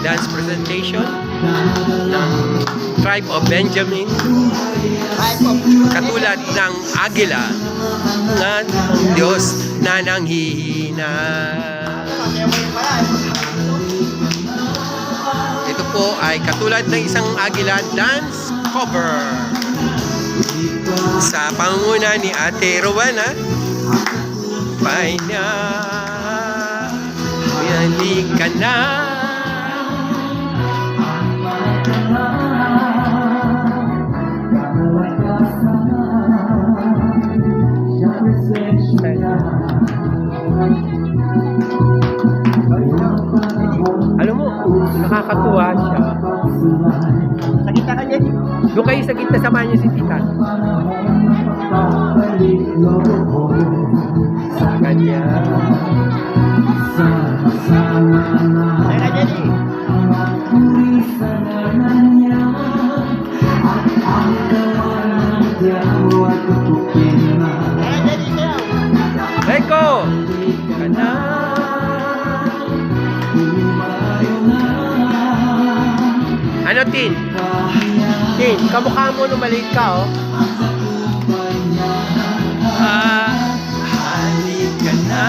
dance presentation ng Tribe of Benjamin, katulad ng Agila ng Diyos na nanghihina. Ito po ay katulad ng isang Agila dance cover sa pangunguna ni Ate Rowena. Paina, halika na. Alam mo, nakakatuwa siya. Sa gitna ka dyan. Doon kayo sa gitna, samahan niyo si Tita. Sa kanya. Ay ka dyan eh. Ay ka dyan eh. Eko! Kana. Ano, Tin? Tin, kamukha mo nung maliit ka, oh. Halika na.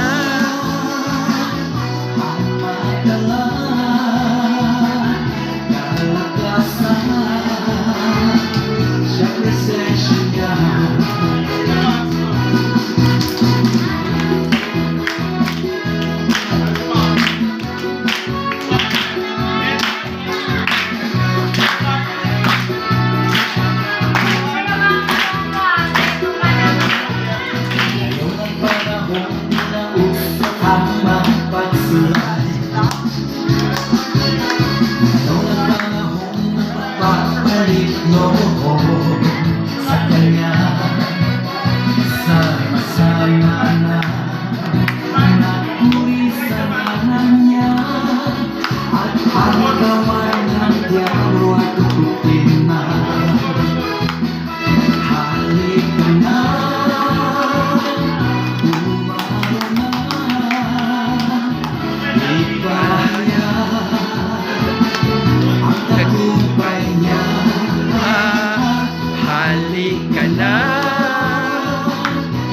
Halika na.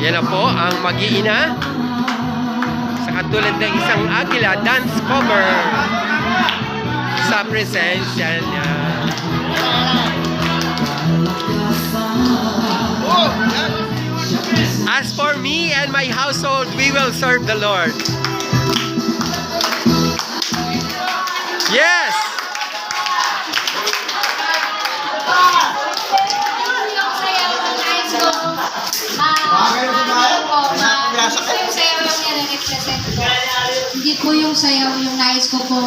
Yan na po ang mag-iina sa katulad ng isang Agila dance cover sa presensya niya. As for me and my household, we will serve the Lord. Yes! Hindi po yung sayaw yung nais ko po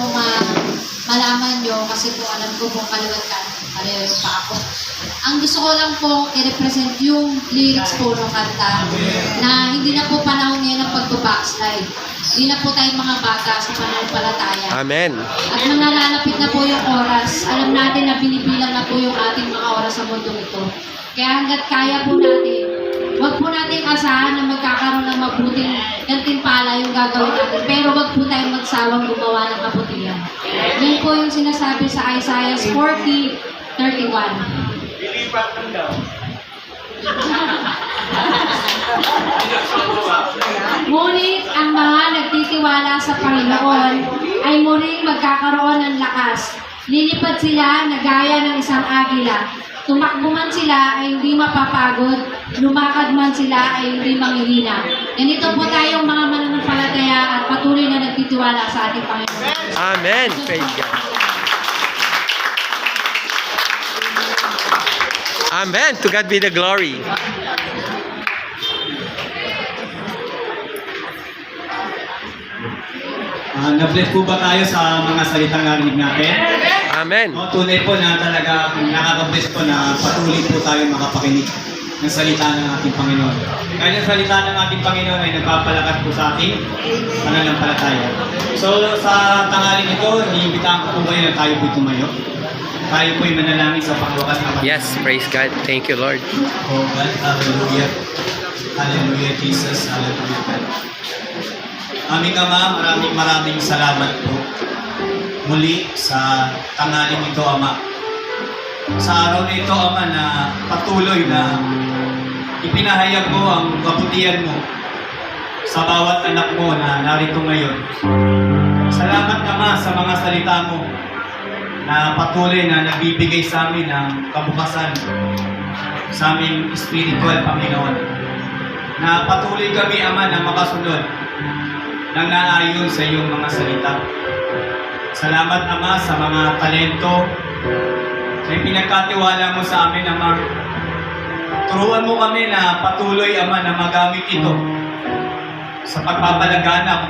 malaman nyo kasi po alam ko po kaliwat ka pareho yung pa ako. Ang gusto ko lang po i-represent yung lyrics po ng kanta na hindi na po panahon ngayon ng pagpo-backslide. Hindi na po tayong mga bata sa pananampalataya. Amen. At nananapit na po yung oras. Alam natin na binibilang na po yung ating mga oras sa mundo ito. Kaya hanggat kaya po natin, wag po natin asahan na magkakaroon ng mabuting gantimpala yung gagawin natin. Pero wag po tayong magsawang gumawa ng kabutihan. Yan po yung sinasabi sa Isaiah 40:31. Ngunit ang mga nagtitiwala sa Panginoon ay muling magkakaroon ng lakas. Lilipad sila na gaya ng isang agila. Tumakbo man sila ay hindi mapapagod, lumakad man sila ay hindi manghihina. Ganito po tayong mga mananampalataya at patuloy na nagtitiwala sa ating Panginoon. Amen. Praise God. Amen. To God be the glory. Na-bless po ba tayo sa mga salitang narinig natin? Amen. Tunay po na talaga nakaka-bless po na patuloy po tayo makapakinig ng salita ng ating Panginoon. Kaya yung salita ng ating Panginoon ay nagpapalakas po sa ating pananampalataya. So sa tanghaling ito, iniimbitahan ko po kayo na tayo po'y tumayo. Tayo po'y manalangin sa pangwakas na Yes, praise God. Thank you, Lord. Oh God, hallelujah. Hallelujah, Jesus. Hallelujah, God. Aming Ama, maraming salamat po. muli sa tanghaling ito, Ama. Sa araw na ito, Ama, na patuloy na ipinahayag mo ang kabutihan mo sa bawat anak mo na narito ngayon. Salamat, Ama, sa mga salita mo na patuloy na nagbibigay sa amin ng kabukasan sa aming spiritual, Panginoon. Na patuloy kami, Ama, na makasunod ng naayon sa iyong mga salita. Salamat, Ama, sa mga talento na pinagkatiwala mo sa amin, Ama. Turuan mo kami na patuloy, Ama, na magamit ito sa pagpapalaganap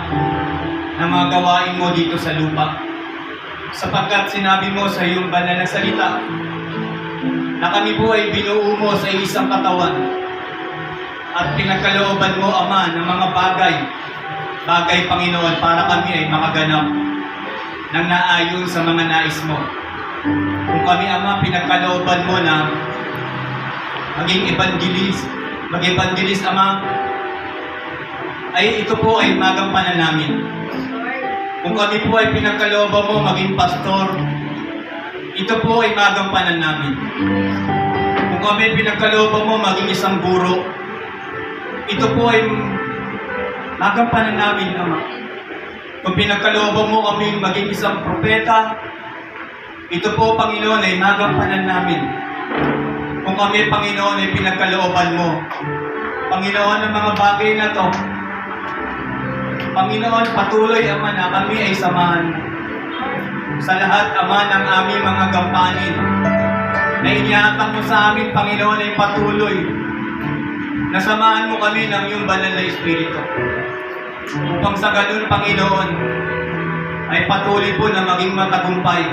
ng mga gawain mo dito sa lupa. Sapagkat sinabi mo sa iyong banal na salita na kami po ay binuo mo sa isang katawan at pinagkalooban mo, Ama, ng mga bagay, Panginoon, para kami ay makaganap ng naayon sa mga nais mo. Kung kami, Ama, pinagkalooban mo na maging evangelist, Ama, ay ito po ay magampanan namin. Kung kami po ay pinagkalooban mo maging pastor, ito po ay magampanan namin. Kung kami pinagkalooban mo maging isang guro, ito po ay magampanan namin, Ama. Kung pinagkalooban mo kami maging isang propeta, ito po, Panginoon, ay magampanan namin. Kung kami, Panginoon, ay pinagkalooban mo, Panginoon, ang mga bagay na to, Panginoon, patuloy, Ama, na kami ay samahan sa lahat, Ama, ng aming mga gampanin na inihatag mo sa amin, Panginoon, ay patuloy na samahan mo kami ng iyong banal na Espiritu. Upang sa ganun, Panginoon, ay patuloy po na maging matagumpay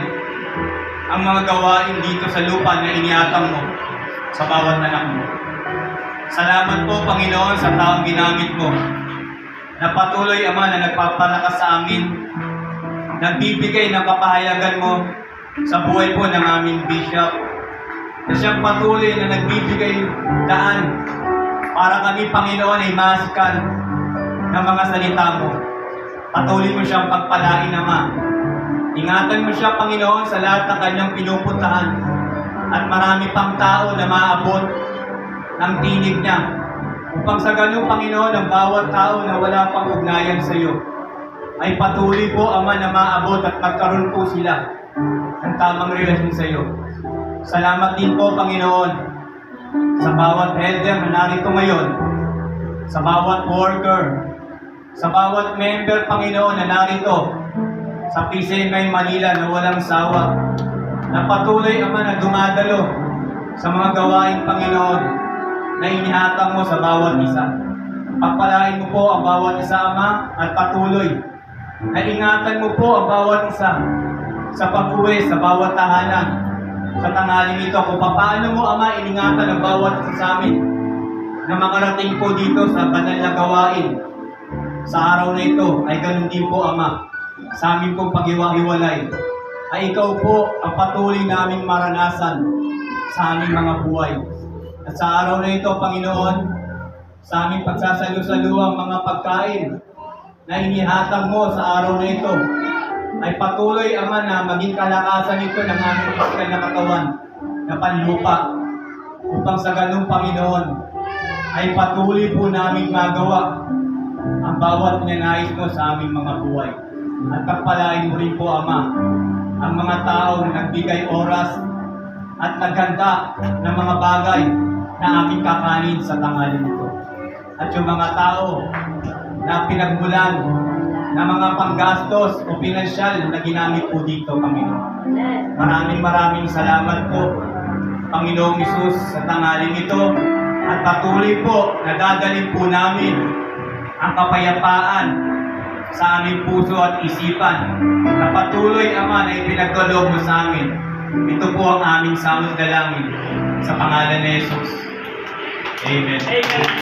ang mga gawain dito sa lupa na inihatag mo sa bawat anak mo. Salamat po, Panginoon, sa taong ginamit mo na patuloy, Ama, na nagpapalakas sa amin, nagbibigay ng kapahayagan mo sa buhay po ng aming bishop, na siyang patuloy na nagbibigay daan para kami, Panginoon, ay masikan ng mga salita mo. Patuloy mo siyang pagpalain, Ama. Ingatan mo siya, Panginoon, sa lahat ng kanyang pinupuntahan at marami pang tao na maabot ng tinig niya. Upang sa ganun, Panginoon, ang bawat tao na wala pang ugnayan sa iyo ay patuloy po, Ama, na maabot at magkaroon po sila ng tamang relasyon sa iyo. Salamat din po, Panginoon, sa bawat elder na narito ngayon, sa bawat worker, sa bawat member, Panginoon, na narito sa PCMI Manila na walang sawa, na patuloy, Ama, na dumadalo sa mga gawain, Panginoon, na inihatag mo sa bawat isa. Pagpalain mo po ang bawat isa, Ama, at patuloy na ingatan mo po ang bawat isa sa pag-uwi sa bawat tahanan sa tanghaling ito. Kung paano mo, Ama, iningatan ang bawat isa sa amin na makarating po dito sa banal na gawain sa araw na ito, ay ganun din po, Ama, sa amin pong pag-iwa-hiwalay, ay ikaw po ang patuloy naming maranasan sa aming mga buhay. At sa araw na ito, Panginoon, sa aming pagsasalu-saluang mga pagkain na inihatag mo sa araw na ito, ay patuloy, Ama, na maging kalakasan ito ng aming physical na katawan na panlupa. Upang sa ganung, Panginoon, ay patuloy po namin magawa ang bawat ninanais mo sa aming mga buhay. At pagpalain mo rin po, Ama, ang mga tao na nagbigay oras at naghanda ng mga bagay na aming kakanin sa tanghaling ito. At yung mga tao na pinagmulan na mga panggastos o pinansyal na ginamit po dito, Panginoon. Maraming salamat po, Panginoong Hesus, sa tanghaling ito, at patuloy po na dadalhin po namin ang kapayapaan sa aming puso at isipan, na patuloy, Ama, na ipinagkaloob mo sa amin. Ito po ang aming samot dalangin sa pangalan ni Jesus. Amen.